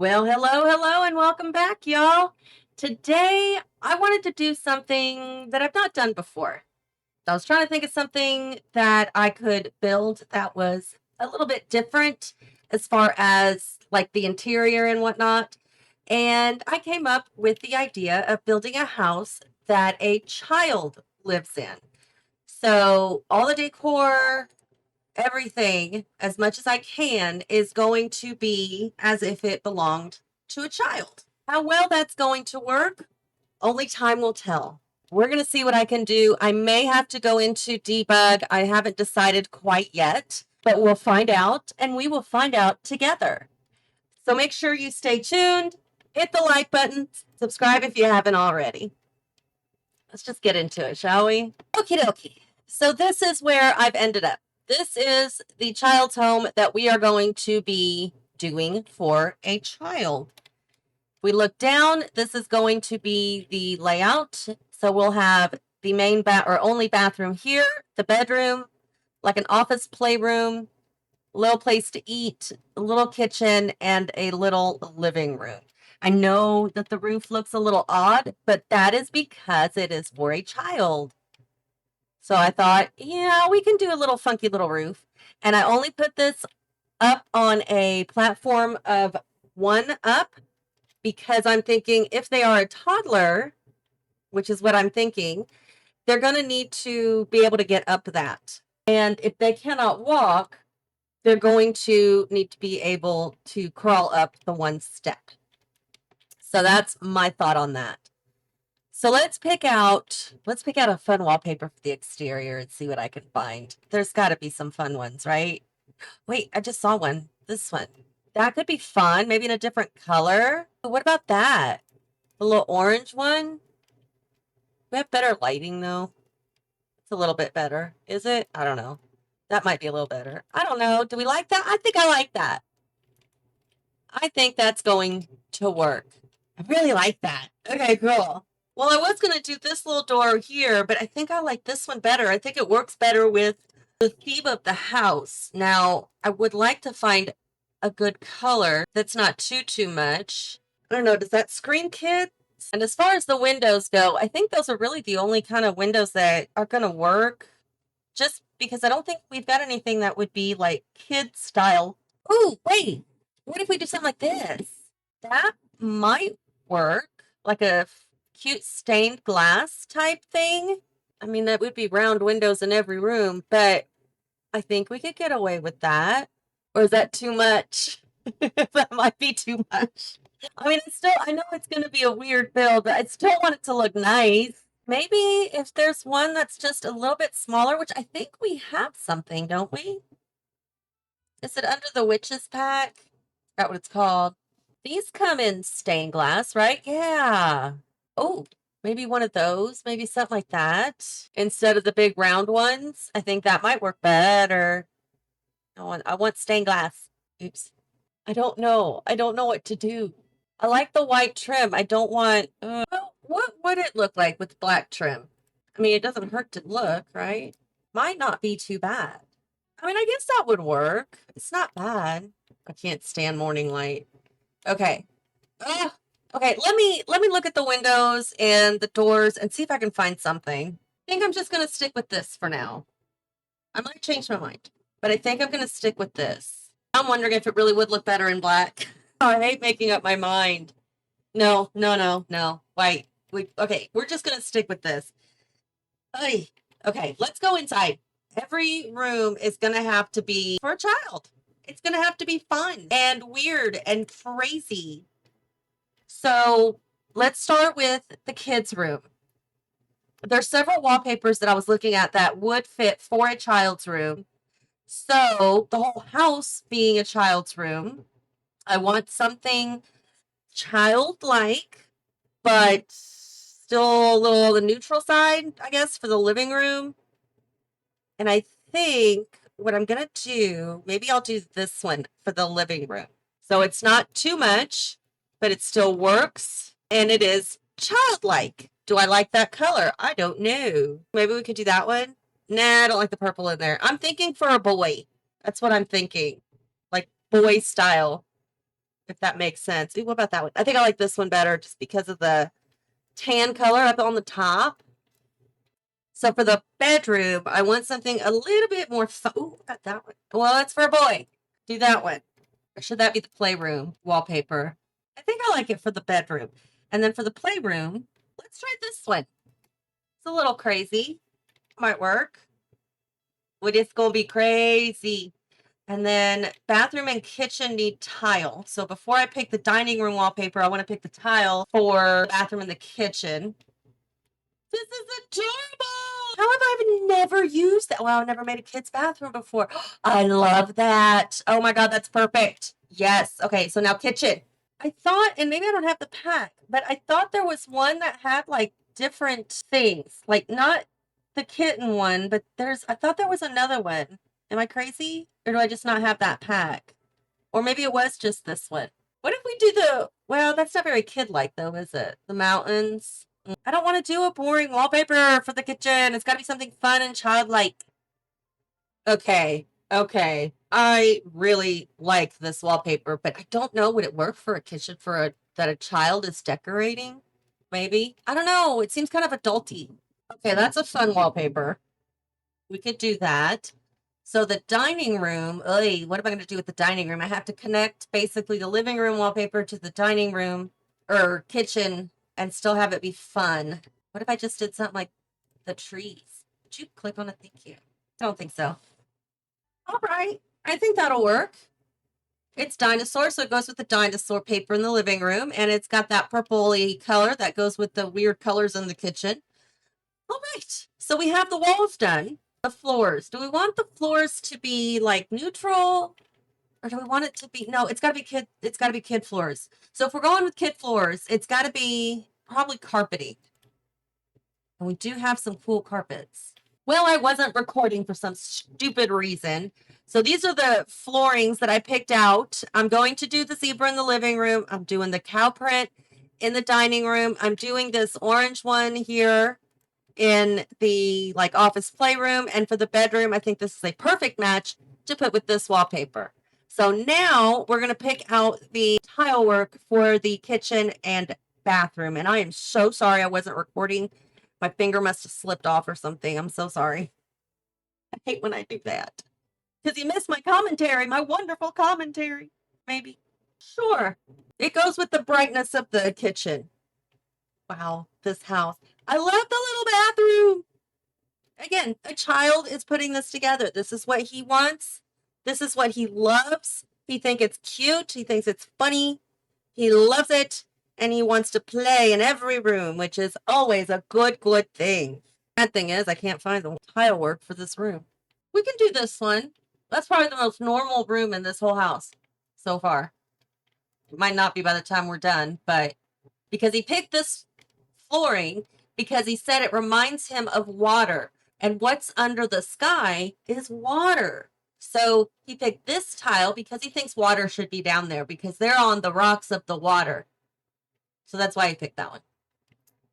Well, hello, and welcome back, y'all. Today, I wanted to do something that I've not done before. I was trying to think of something that I could build that was a little bit different as far as like the interior and whatnot. And I came up with the idea of building a house that a child lives in. So, all the decor, everything, as much as I can, is going to be as if it belonged to a child. How well that's going to work, only time will tell. We're going to see what I can do. I may have to go into debug. I haven't decided quite yet, but we'll find out and we will find out together. So make sure you stay tuned, hit the like button, subscribe if you haven't already. Let's just get into it, shall we? Okie dokie. So this is where I've ended up. This is the child's home that we are going to be doing for a child. If we look down, this is going to be the layout. So we'll have the main or only bathroom here, the bedroom, like an office playroom, little place to eat, a little kitchen, and a little living room. I know that the roof looks a little odd, but that is because it is for a child. So I thought, yeah, we can do a little funky little roof. And I only put this up on a platform of 1 up because I'm thinking if they are a toddler, which is what I'm thinking, they're going to need to be able to get up that. And if they cannot walk, they're going to need to be able to crawl up the 1 step. So that's my thought on that. So let's pick out a fun wallpaper for the exterior and see what I can find. There's got to be some fun ones, right? Wait, I just saw one. This one. That could be fun, maybe in a different color. What about that? The little orange one? We have better lighting though. It's a little bit better. Is it? I don't know. That might be a little better. I don't know. Do we like that? I think I like that. I think that's going to work. I really like that. Okay, cool. Well, I was going to do this little door here, but I think I like this one better. I think it works better with the theme of the house. Now, I would like to find a good color that's not too much. I don't know. Does that scream kids? And as far as the windows go, I think those are really the only kind of windows that are going to work. Just because I don't think we've got anything that would be like kid style. Oh, wait. What if we do something like this? That might work. Like a cute stained glass type thing. I mean, that would be round windows in every room, but I think we could get away with that. Or is that too much? That might be too much. I mean, I know it's going to be a weird build, but I still want it to look nice. Maybe if there's one that's just a little bit smaller, which I think we have something, don't we? Is it under the witches pack? Forgot what it's called. These come in stained glass, right? Yeah. Oh, maybe one of those, maybe something like that. Instead of the big round ones. I think that might work better. I want stained glass. Oops. I don't know. I don't know what to do. I like the white trim. I don't want, well, what would it look like with black trim? I mean, it doesn't hurt to look, right? Might not be too bad. I mean, I guess that would work. It's not bad. I can't stand morning light. Okay. Okay, let me look at the windows and the doors and see if I can find something. I think I'm just gonna stick with this for now. I might change my mind, but I think I'm gonna stick with this. I'm wondering if it really would look better in black. Oh, I hate making up my mind. No. Wait. Okay, we're just gonna stick with this. Ay, okay, let's go inside. Every room is gonna have to be for a child. It's gonna have to be fun and weird and crazy. So let's start with the kids' room. There's several wallpapers that I was looking at that would fit for a child's room. So the whole house being a child's room, I want something childlike, but still a little on the neutral side, I guess, for the living room. And I think what I'm going to do, maybe I'll do this one for the living room. So it's not too much, but it still works and it is childlike. Do I like that color? I don't know. Maybe we could do that one. Nah, I don't like the purple in there. I'm thinking for a boy. That's what I'm thinking. Like boy style. if that makes sense. Ooh, what about that one? I think I like this one better just because of the tan color up on the top. So for the bedroom, I want something a little bit more fun. Ooh, got that one. Well, that's for a boy. Do that one. Or should that be the playroom wallpaper? I think I like it for the bedroom. And then for the playroom, let's try this one. It's a little crazy. Might work. But it's going to be crazy. And then bathroom and kitchen need tile. So before I pick the dining room wallpaper, I want to pick the tile for the bathroom and the kitchen. This is adorable. How have I never used that? Well, I've never made a kid's bathroom before. I love that. Oh my God, that's perfect. Yes. Okay, so now kitchen. I thought, and maybe I don't have the pack, but I thought there was one that had like different things. Like not the kitten one, but I thought there was another one. Am I crazy? Or do I just not have that pack? Or maybe it was just this one. What if we do well, that's not very kid-like though, is it? The mountains. I don't want to do a boring wallpaper for the kitchen. It's got to be something fun and childlike. Okay. Okay. I really like this wallpaper, but I don't know. Would it work for a kitchen that a child is decorating? Maybe. I don't know. It seems kind of adulty. Okay, that's a fun wallpaper. We could do that. So the dining room, what am I going to do with the dining room? I have to connect basically the living room wallpaper to the dining room or kitchen and still have it be fun. What if I just did something like the trees? Did you click on it? Thank you. I don't think so. All right. I think that'll work. It's dinosaur, so it goes with the dinosaur paper in the living room, and it's got that purpley color that goes with the weird colors in the kitchen. All right. So we have the walls done. The floors. Do we want the floors to be like neutral? Or do we want it to be it's gotta be kid floors. So if we're going with kid floors, it's gotta be probably carpety. And we do have some cool carpets. Well, I wasn't recording for some stupid reason. So these are the floorings that I picked out. I'm going to do the zebra in the living room. I'm doing the cow print in the dining room. I'm doing this orange one here in the like office playroom, and for the bedroom I think this is a perfect match to put with this wallpaper. So now we're going to pick out the tile work for the kitchen and bathroom, and I am so sorry I wasn't recording. My finger must have slipped off or something. I'm so sorry. I hate when I do that because you missed my commentary, my wonderful commentary. Maybe. Sure, it goes with the brightness of the kitchen. Wow, this house. I love the little bathroom. Again, a child is putting this together. This is what he wants. This is what he loves. He thinks it's cute. He thinks it's funny. He loves it. And he wants to play in every room, which is always a good thing. Bad thing is I can't find the tile work for this room. We can do this one. That's probably the most normal room in this whole house so far. It might not be by the time we're done, but because he picked this flooring because he said it reminds him of water. And what's under the sky is water. So he picked this tile because he thinks water should be down there because they're on the rocks of the water. So that's why he picked that one.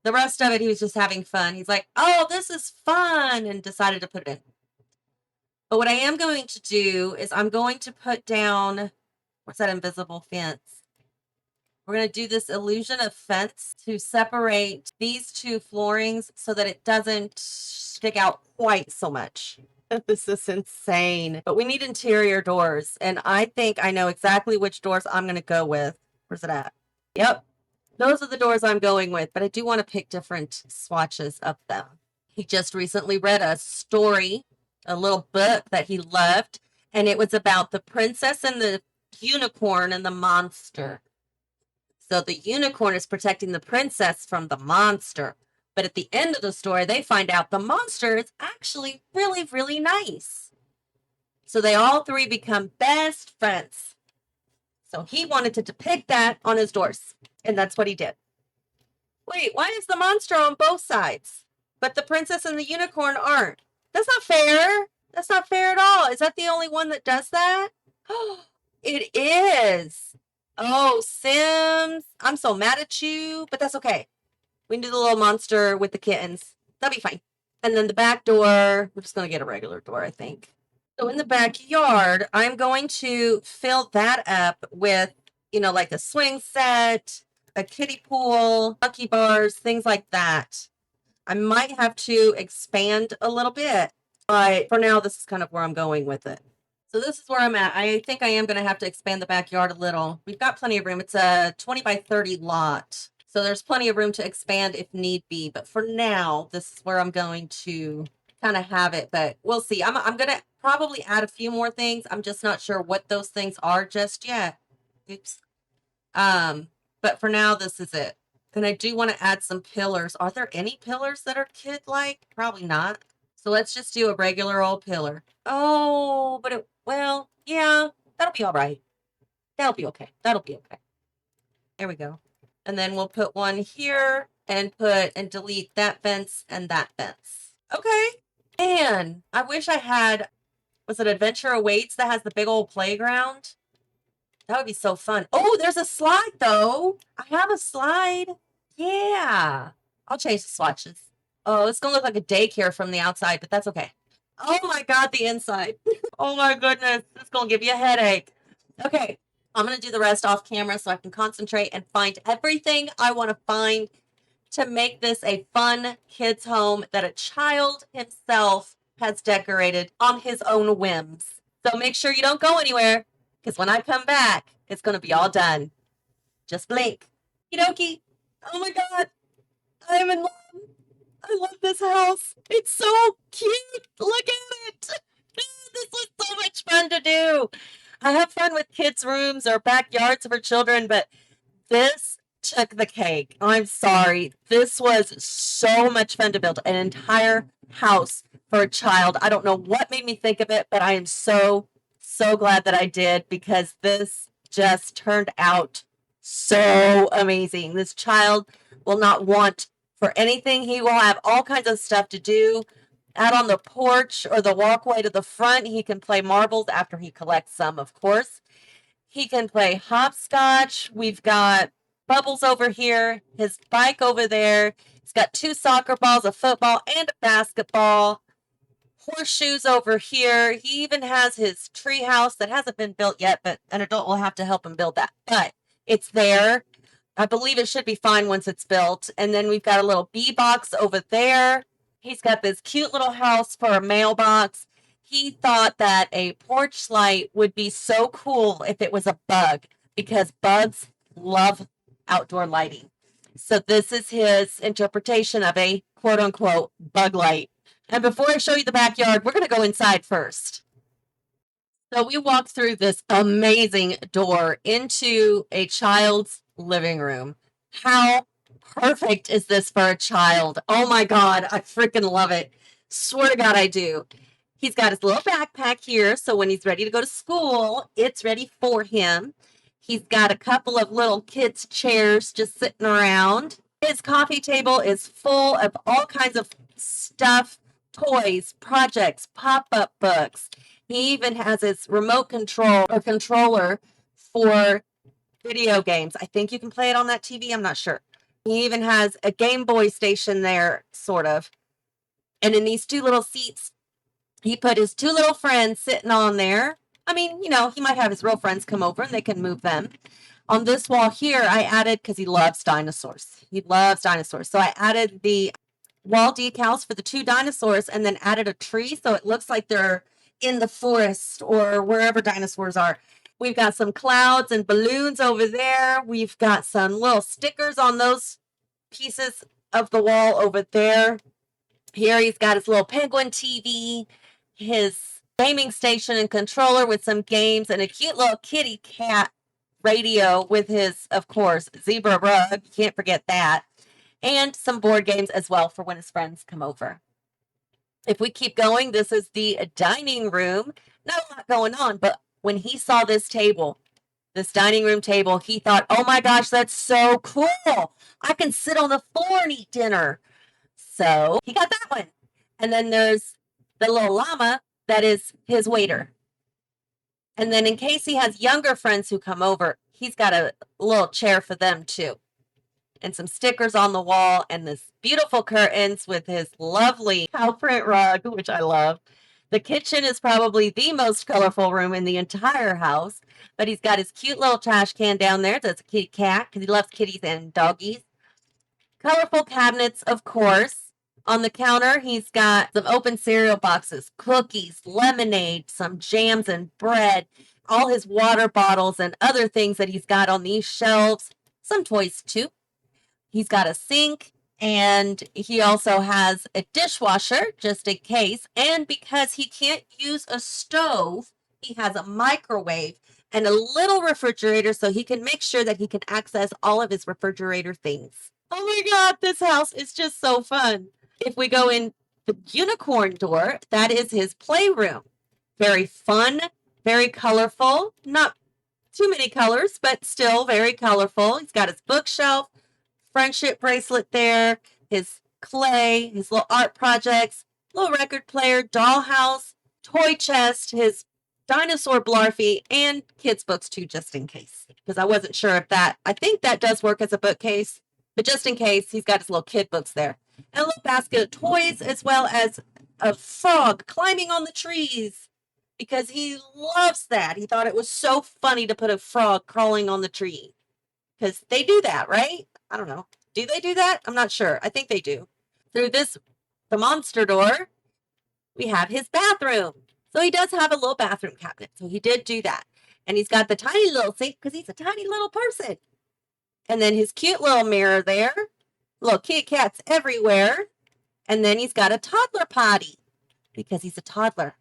The rest of it, he was just having fun. He's like, oh, this is fun, and decided to put it in. But what I am going to do is I'm going to put down, what's that invisible fence? We're going to do this illusion of fence to separate these two floorings so that it doesn't stick out quite so much. This is insane. But we need interior doors, and I think I know exactly which doors I'm going to go with. Where's it at? Yep. Those are the doors I'm going with, but I do want to pick different swatches of them. He just recently read a story, a little book that he loved, and it was about the princess and the unicorn and the monster. So the unicorn is protecting the princess from the monster. But at the end of the story, they find out the monster is actually really nice. So they all three become best friends. So he wanted to depict that on his doors. And that's what he did. Wait, why is the monster on both sides? But the princess and the unicorn aren't. That's not fair. That's not fair at all. Is that the only one that does that? It is. Oh, Sims, I'm so mad at you, but that's okay. We can do the little monster with the kittens. That'll be fine. And then the back door, we're just going to get a regular door, I think. So in the backyard, I'm going to fill that up with like a swing set, a kiddie pool, monkey bars, things like that. I might have to expand a little bit, but for now, this is kind of where I'm going with it. So this is where I'm at. I think I am going to have to expand the backyard a little. We've got plenty of room. It's a 20 by 30 lot. So there's plenty of room to expand if need be. But for now, this is where I'm going to kind of have it. But we'll see. I'm going to probably add a few more things. I'm just not sure what those things are just yet. Oops. But for now, this is it. And I do want to add some pillars. Are there any pillars that are kid-like? Probably not. So let's just do a regular old pillar. Oh, but well, yeah, that'll be all right. That'll be okay. That'll be okay. There we go. And then we'll put one here and delete that fence and that fence. Okay. And I wish I had, was it Adventure Awaits that has the big old playground? That would be so fun. Oh, there's a slide though. I have a slide. Yeah. I'll change the swatches. Oh, it's going to look like a daycare from the outside, but that's okay. Oh my God, the inside. Oh my goodness. It's going to give you a headache. Okay. I'm going to do the rest off camera so I can concentrate and find everything I want to find to make this a fun kids' home that a child himself has decorated on his own whims. So make sure you don't go anywhere, because when I come back, it's going to be all done. Just blink. Okie. Oh my God. I am in love. I love this house. It's so cute. Look at it. This was so much fun to do. I have fun with kids' rooms or backyards for children, but this took the cake. I'm sorry. This was so much fun to build an entire house for a child. I don't know what made me think of it, but I am so glad that I did, because this just turned out so amazing. This child will not want for anything. He will have all kinds of stuff to do. Out on the porch or the walkway to the front, he can play marbles after he collects some, of course. He can play hopscotch. We've got bubbles over here, his bike over there. He's got 2 soccer balls, a football, and a basketball. Horseshoes over here. He even has his tree house that hasn't been built yet, but an adult will have to help him build that. But it's there. I believe it should be fine once it's built. And then we've got a little bee box over there. He's got this cute little house for a mailbox. He thought that a porch light would be so cool if it was a bug, because bugs love outdoor lighting. So this is his interpretation of a quote unquote bug light. And before I show you the backyard, we're going to go inside first. So we walk through this amazing door into a child's living room. How perfect is this for a child? Oh my God, I freaking love it. Swear to God, I do. He's got his little backpack here, so when he's ready to go to school, it's ready for him. He's got a couple of little kids' chairs just sitting around. His coffee table is full of all kinds of stuff, toys, projects, pop-up books. He even has his remote control or controller for video games. I think you can play it on that TV. I'm not sure. He even has a Game Boy station there, sort of. And in these 2 little seats, he put his 2 little friends sitting on there. I mean, he might have his real friends come over and they can move them. On this wall here, I added, because he loves dinosaurs. He loves dinosaurs. So I added the wall decals for the 2 dinosaurs and then added a tree so it looks like they're in the forest or wherever dinosaurs are. We've got some clouds and balloons over there. We've got some little stickers on those pieces of the wall over there. Here he's got his little penguin TV, his gaming station and controller with some games, and a cute little kitty cat radio with his, of course, zebra rug. You can't forget that. And some board games as well for when his friends come over. If we keep going, this is the dining room. Not a lot going on, but when he saw this table, this dining room table, he thought, oh my gosh, that's so cool. I can sit on the floor and eat dinner. So he got that one. And then there's the little llama that is his waiter. And then in case he has younger friends who come over, he's got a little chair for them too. And some stickers on the wall and this beautiful curtains with his lovely cow print rug, which I love. The kitchen is probably the most colorful room in the entire house, but he's got his cute little trash can down there. That's a kitty cat because he loves kitties and doggies. Colorful cabinets, of course. On the counter, he's got some open cereal boxes, cookies, lemonade, some jams and bread, all his water bottles and other things that he's got on these shelves, some toys too. He's got a sink, and he also has a dishwasher just in case. And because he can't use a stove, he has a microwave and a little refrigerator so he can make sure that he can access all of his refrigerator things. Oh my God, this house is just so fun. If we go in the unicorn door, that is his playroom. Very fun, very colorful, not too many colors, but still very colorful. He's got his bookshelf, friendship bracelet there, his clay, his little art projects, little record player, dollhouse, toy chest, his dinosaur blarfy, and kids' books too, just in case. Because I wasn't sure if that, I think that does work as a bookcase, but just in case, he's got his little kid books there. And a little basket of toys, as well as a frog climbing on the trees because he loves that. He thought it was so funny to put a frog crawling on the tree because they do that, right? I don't know. Do they do that? I'm not sure. I think they do. Through the monster door, we have his bathroom. So he does have a little bathroom cabinet. So he did do that. And he's got the tiny little sink because he's a tiny little person. And then his cute little mirror there. Little kitty cats everywhere. And then he's got a toddler potty because he's a toddler.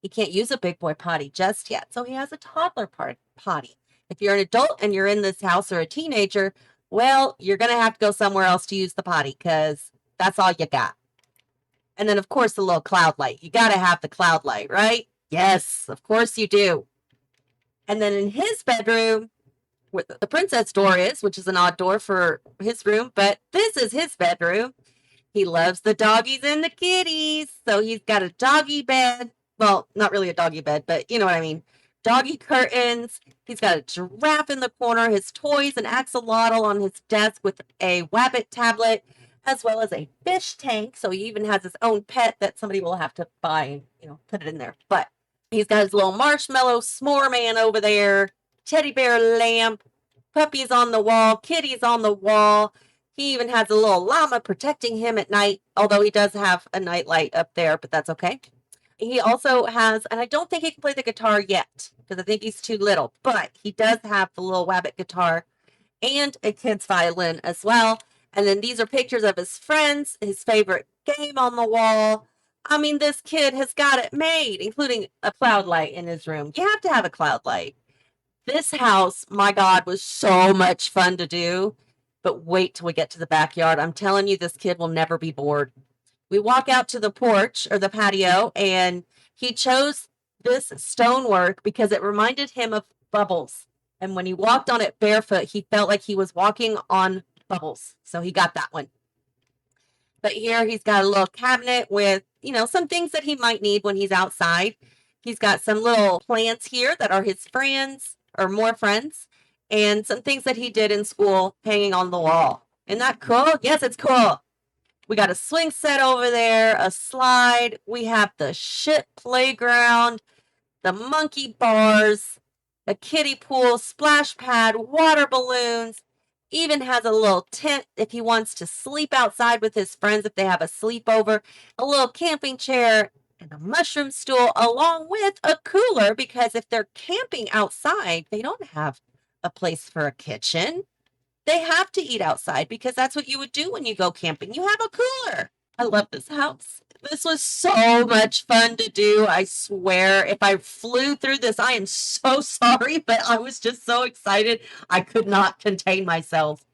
He can't use a big boy potty just yet. So he has a toddler potty. If you're an adult and you're in this house or a teenager, well, you're going to have to go somewhere else to use the potty because that's all you got. And then, of course, the little cloud light. You got to have the cloud light, right? Yes, of course you do. And then in his bedroom, where the princess door is, which is an odd door for his room, but this is his bedroom. He loves the doggies and the kitties. So he's got a doggy bed. Well, not really a doggy bed, but you know what I mean. Doggy curtains. He's got a giraffe in the corner, his toys, an axolotl on his desk with a Wabbit tablet, as well as a fish tank. So he even has his own pet that somebody will have to buy and, put it in there. But he's got his little marshmallow s'more man over there, teddy bear lamp, puppies on the wall, kitties on the wall. He even has a little llama protecting him at night, although he does have a night light up there, but that's okay. He also has, and I don't think he can play the guitar yet because I think he's too little, but he does have the little Wabbit guitar and a kid's violin as well. And then these are pictures of his friends, his favorite game on the wall. I mean, this kid has got it made, including a cloud light in his room. You have to have a cloud light. This house, my God, was so much fun to do. But wait till we get to the backyard. I'm telling you, this kid will never be bored. We walk out to the porch or the patio, and he chose this stonework because it reminded him of bubbles. And when he walked on it barefoot, he felt like he was walking on bubbles. So he got that one. But here he's got a little cabinet with, some things that he might need when he's outside. He's got some little plants here that are his friends or more friends, and some things that he did in school hanging on the wall. Isn't that cool? Yes, it's cool. We got a swing set over there, a slide. We have the ship playground, the monkey bars, a kiddie pool, splash pad, water balloons. Even has a little tent if he wants to sleep outside with his friends if they have a sleepover, a little camping chair, and a mushroom stool, along with a cooler because if they're camping outside, they don't have a place for a kitchen. They have to eat outside because that's what you would do when you go camping. You have a cooler. I love this house. This was so much fun to do. I swear, if I flew through this, I am so sorry, but I was just so excited. I could not contain myself.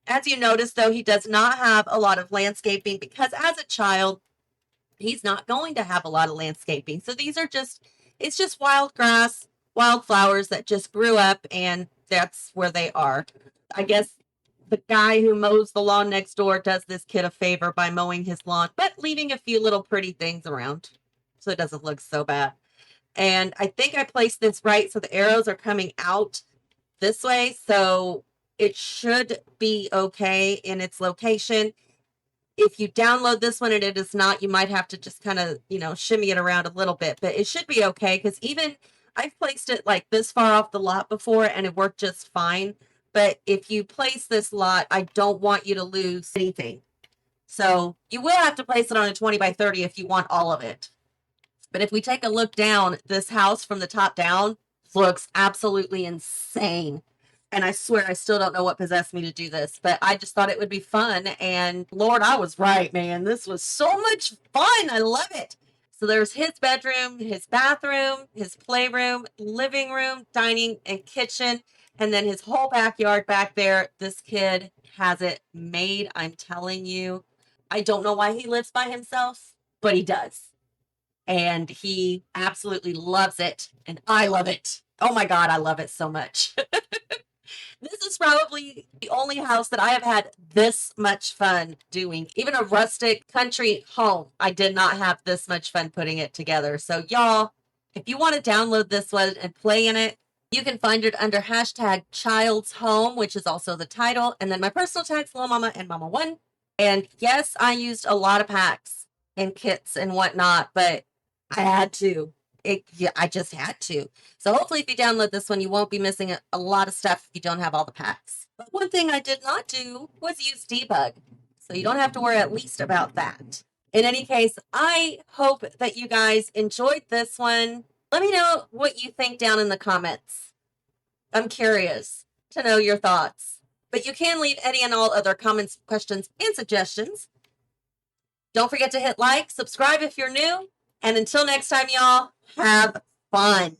As you notice, though, he does not have a lot of landscaping because as a child, he's not going to have a lot of landscaping. So it's just wild grass, wildflowers that just grew up, and that's where they are. I guess the guy who mows the lawn next door does this kid a favor by mowing his lawn, but leaving a few little pretty things around so it doesn't look so bad. And I think I placed this right so the arrows are coming out this way, so it should be okay in its location. If you download this one and it is not, you might have to just kind of, shimmy it around a little bit, but it should be okay because even I've placed it like this far off the lot before and it worked just fine. But if you place this lot, I don't want you to lose anything. So you will have to place it on a 20 by 30 if you want all of it. But if we take a look down, this house from the top down looks absolutely insane. And I swear I still don't know what possessed me to do this, but I just thought it would be fun. And Lord, I was right, man. This was so much fun. I love it. So there's his bedroom, his bathroom, his playroom, living room, dining, and kitchen. And then his whole backyard back there. This kid has it made. I'm telling you. I don't know why he lives by himself, but he does. And he absolutely loves it. And I love it. Oh my God, I love it so much. This is probably the only house that I have had this much fun doing. Even a rustic country home, I did not have this much fun putting it together. So y'all, if you want to download this one and play in it, you can find it under hashtag Child's Home, which is also the title. And then my personal tags, Little Mama and Momma-One. And yes, I used a lot of packs and kits and whatnot, but I had to. I just had to. So hopefully if you download this one, you won't be missing a lot of stuff if you don't have all the packs. But one thing I did not do was use debug. So you don't have to worry at least about that. In any case, I hope that you guys enjoyed this one. Let me know what you think down in the comments. I'm curious to know your thoughts. But you can leave any and all other comments, questions, and suggestions. Don't forget to hit like, subscribe if you're new. And until next time, y'all, have fun.